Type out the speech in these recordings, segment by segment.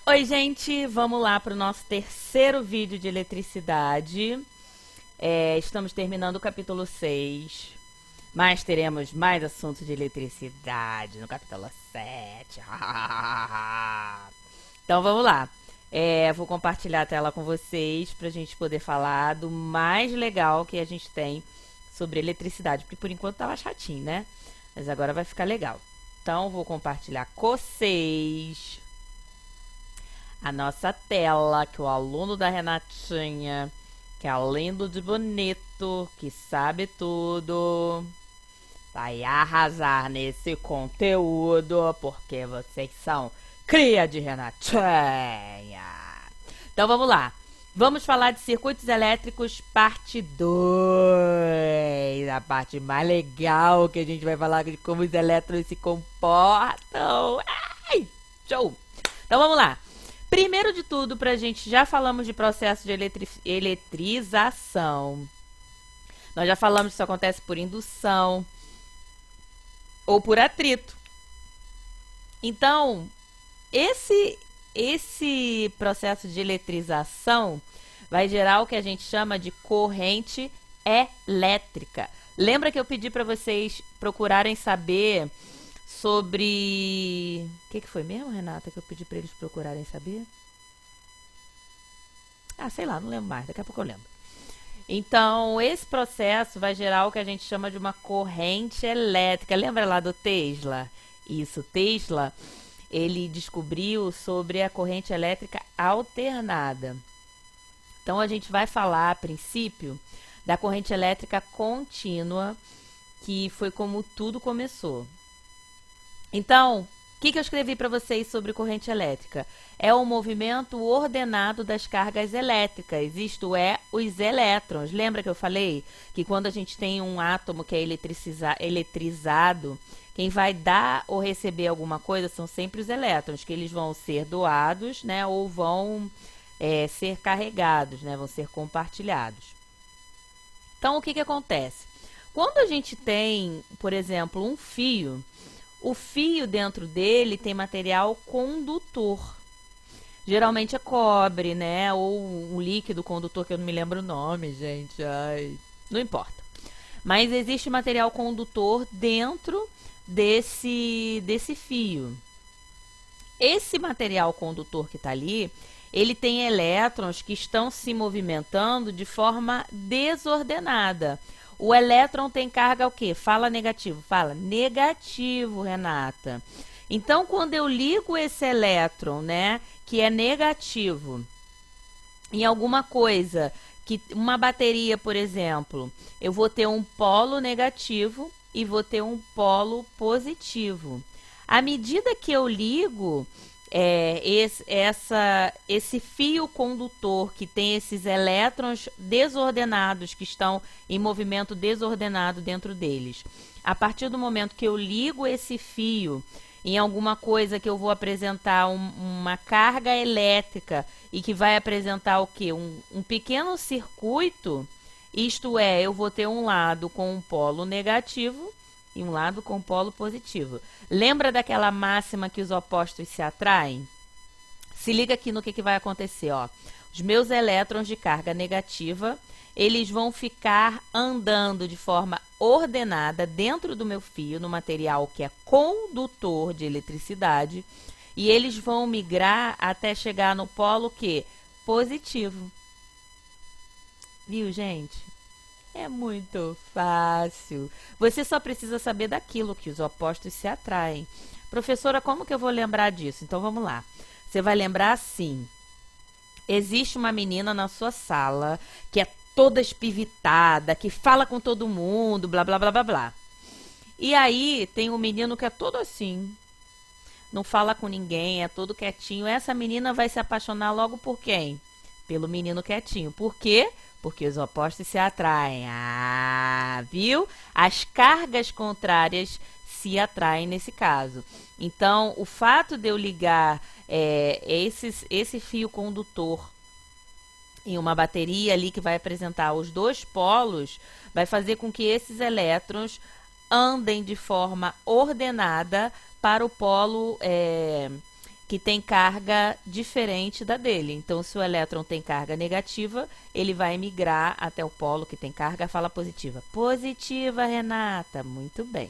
Oi, gente, vamos lá para o nosso terceiro vídeo de eletricidade. Estamos terminando o capítulo 6, mas teremos mais assuntos de eletricidade no capítulo 7. Então vamos lá. Vou compartilhar a tela com vocês para a gente poder falar do mais legal que a gente tem sobre eletricidade, porque por enquanto tava chatinho, né? Mas agora vai ficar legal. Então vou compartilhar com vocês a nossa tela, que o aluno da Renatinha, que é lindo de bonito, que sabe tudo, vai arrasar nesse conteúdo, porque vocês são cria de Renatinha. Então vamos lá. Vamos falar de circuitos elétricos, parte 2. A parte mais legal, que a gente vai falar de como os elétrons se comportam. Ai, show! Então vamos lá. Primeiro de tudo, a gente já falamos de processo de eletrização. Nós já falamos que isso acontece por indução ou por atrito. Então, esse processo de eletrização vai gerar o que a gente chama de corrente elétrica. Lembra que eu pedi para vocês procurarem saber sobre... O que foi mesmo, Renata, que eu pedi para eles procurarem saber? Ah, sei lá, não lembro mais, daqui a pouco eu lembro. Então, esse processo vai gerar o que a gente chama de uma corrente elétrica. Lembra lá do Tesla? Isso, Tesla, ele descobriu sobre a corrente elétrica alternada. Então, a gente vai falar, a princípio, da corrente elétrica contínua, que foi como tudo começou. Então, o que eu escrevi para vocês sobre corrente elétrica? É o movimento ordenado das cargas elétricas, isto é, os elétrons. Lembra que eu falei que quando a gente tem um átomo que é eletrizado, quem vai dar ou receber alguma coisa são sempre os elétrons, que eles vão ser doados, né, ou vão ser carregados, né, vão ser compartilhados. Então, o que acontece? Quando a gente tem, por exemplo, um fio, o fio dentro dele tem material condutor. Geralmente é cobre, né? Ou um líquido condutor, que eu não me lembro o nome, gente. Ai, não importa. Mas existe material condutor dentro desse fio. Esse material condutor que está ali, ele tem elétrons que estão se movimentando de forma desordenada. O elétron tem carga o quê? Fala negativo. Fala negativo, Renata. Então, quando eu ligo esse elétron, né, que é negativo, em alguma coisa, que uma bateria, por exemplo, eu vou ter um polo negativo e vou ter um polo positivo. À medida que eu ligo esse fio condutor que tem esses elétrons desordenados, que estão em movimento desordenado dentro deles, a partir do momento que eu ligo esse fio em alguma coisa que eu vou apresentar uma carga elétrica e que vai apresentar o quê? Um pequeno circuito, isto é, eu vou ter um lado com um polo negativo e um lado com polo positivo. Lembra daquela máxima que os opostos se atraem? Se liga aqui no que vai acontecer, ó. Os meus elétrons de carga negativa, eles vão ficar andando de forma ordenada dentro do meu fio, no material que é condutor de eletricidade, e eles vão migrar até chegar no polo que? Positivo. Viu, gente? É muito fácil. Você só precisa saber daquilo, que os opostos se atraem. Professora, como que eu vou lembrar disso? Então, vamos lá. Você vai lembrar assim. Existe uma menina na sua sala que é toda espivitada, que fala com todo mundo, blá, blá, blá, blá, blá. E aí, tem um menino que é todo assim. Não fala com ninguém, é todo quietinho. Essa menina vai se apaixonar logo por quem? Pelo menino quietinho. Por quê? Porque os opostos se atraem. Ah, viu? As cargas contrárias se atraem nesse caso. Então, o fato de eu ligar esse fio condutor em uma bateria ali que vai apresentar os dois polos, vai fazer com que esses elétrons andem de forma ordenada para o polo que tem carga diferente da dele. Então, se o elétron tem carga negativa, ele vai migrar até o polo que tem carga, fala positiva. Positiva, Renata. Muito bem.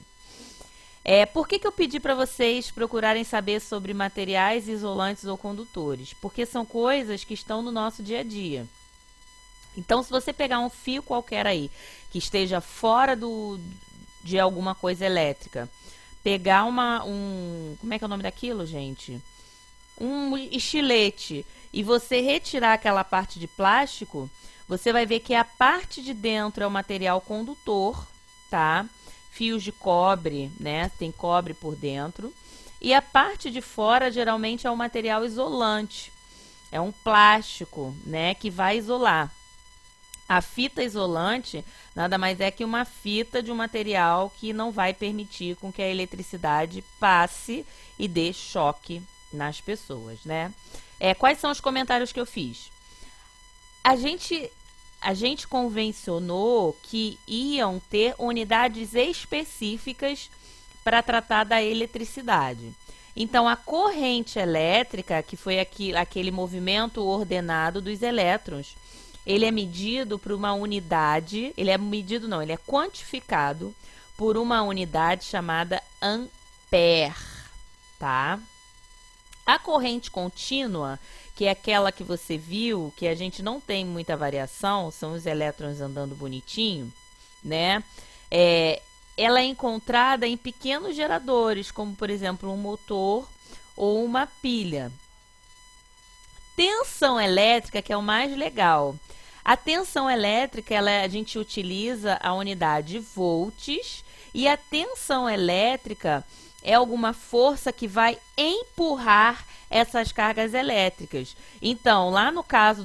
Por que eu pedi para vocês procurarem saber sobre materiais isolantes ou condutores? Porque são coisas que estão no nosso dia a dia. Então, se você pegar um fio qualquer aí, que esteja fora de alguma coisa elétrica, pegar como é que é o nome daquilo, gente? Um estilete, e você retirar aquela parte de plástico, você vai ver que a parte de dentro é o material condutor, tá? Fios de cobre, né? Tem cobre por dentro. E a parte de fora, geralmente, é o material isolante. É um plástico, né? Que vai isolar. A fita isolante nada mais é que uma fita de um material que não vai permitir com que a eletricidade passe e dê choque nas pessoas, né? Quais são os comentários que eu fiz? A gente convencionou que iam ter unidades específicas para tratar da eletricidade. Então, a corrente elétrica, que foi aquele movimento ordenado dos elétrons, ele é medido por uma unidade, ele é quantificado por uma unidade chamada ampere, tá? A corrente contínua, que é aquela que você viu, que a gente não tem muita variação, são os elétrons andando bonitinho, né? Ela é encontrada em pequenos geradores, como, por exemplo, um motor ou uma pilha. Tensão elétrica, que é o mais legal. A tensão elétrica, a gente utiliza a unidade volts, e a tensão elétrica é alguma força que vai empurrar essas cargas elétricas. Então, aqui no caso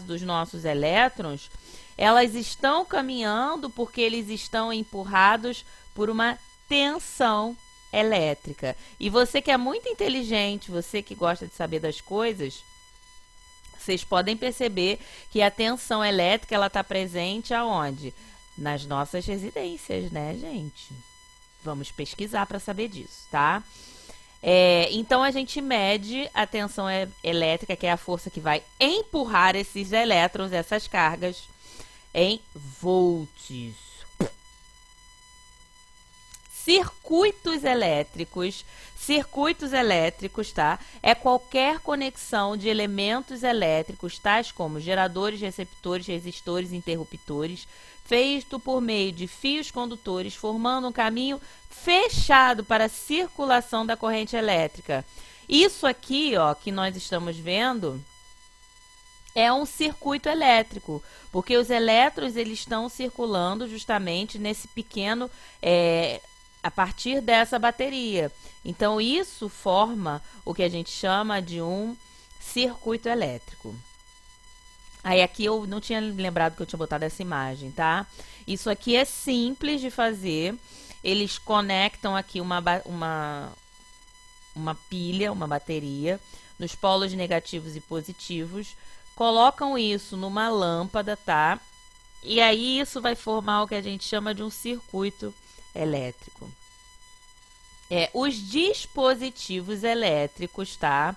dos nossos elétrons, elas estão caminhando porque eles estão empurrados por uma tensão elétrica. E você que é muito inteligente, você que gosta de saber das coisas, vocês podem perceber que a tensão elétrica ela está presente aonde? Nas nossas residências, né, gente? Vamos pesquisar para saber disso, tá? Então, a gente mede a tensão elétrica, que é a força que vai empurrar esses elétrons, essas cargas, em volts. Circuitos elétricos, tá? É qualquer conexão de elementos elétricos, tais como geradores, receptores, resistores, interruptores, feito por meio de fios condutores, formando um caminho fechado para a circulação da corrente elétrica. Isso aqui, ó, que nós estamos vendo, é um circuito elétrico, porque os elétrons eles estão circulando justamente nesse pequeno, a partir dessa bateria. Então, isso forma o que a gente chama de um circuito elétrico. Aí, aqui eu não tinha lembrado que eu tinha botado essa imagem, tá? Isso aqui é simples de fazer. Eles conectam aqui uma pilha, uma bateria, nos polos negativos e positivos, colocam isso numa lâmpada, tá? E aí, isso vai formar o que a gente chama de um circuito elétrico. Os dispositivos elétricos, tá?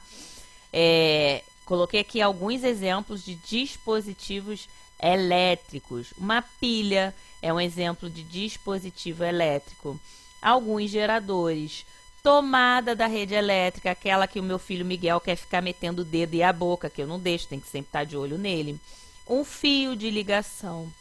Coloquei aqui alguns exemplos de dispositivos elétricos. Uma pilha é um exemplo de dispositivo elétrico. Alguns geradores. Tomada da rede elétrica, aquela que o meu filho Miguel quer ficar metendo o dedo e a boca, que eu não deixo, tem que sempre estar de olho nele. Um fio de ligação.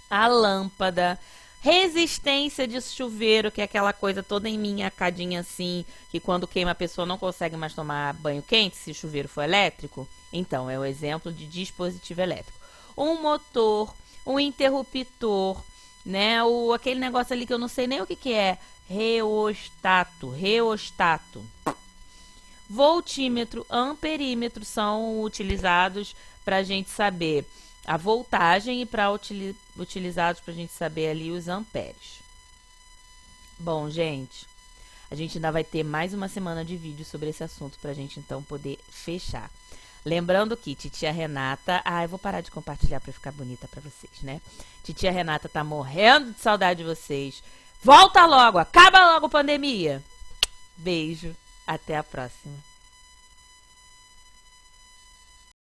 A lâmpada. Resistência de chuveiro, que é aquela coisa toda enminhacadinha assim, que quando queima a pessoa não consegue mais tomar banho quente, se o chuveiro for elétrico. Então, é o exemplo de dispositivo elétrico. Um motor, um interruptor, né? Aquele negócio ali que eu não sei nem o que é. Reostato. Voltímetro, amperímetro são utilizados para a gente saber a voltagem e utilizados para a gente saber ali os amperes. Bom, gente, a gente ainda vai ter mais uma semana de vídeo sobre esse assunto para a gente então poder fechar. Lembrando que titia Renata... eu vou parar de compartilhar para ficar bonita para vocês, né? Titia Renata tá morrendo de saudade de vocês. Volta logo, acaba logo a pandemia. Beijo, até a próxima.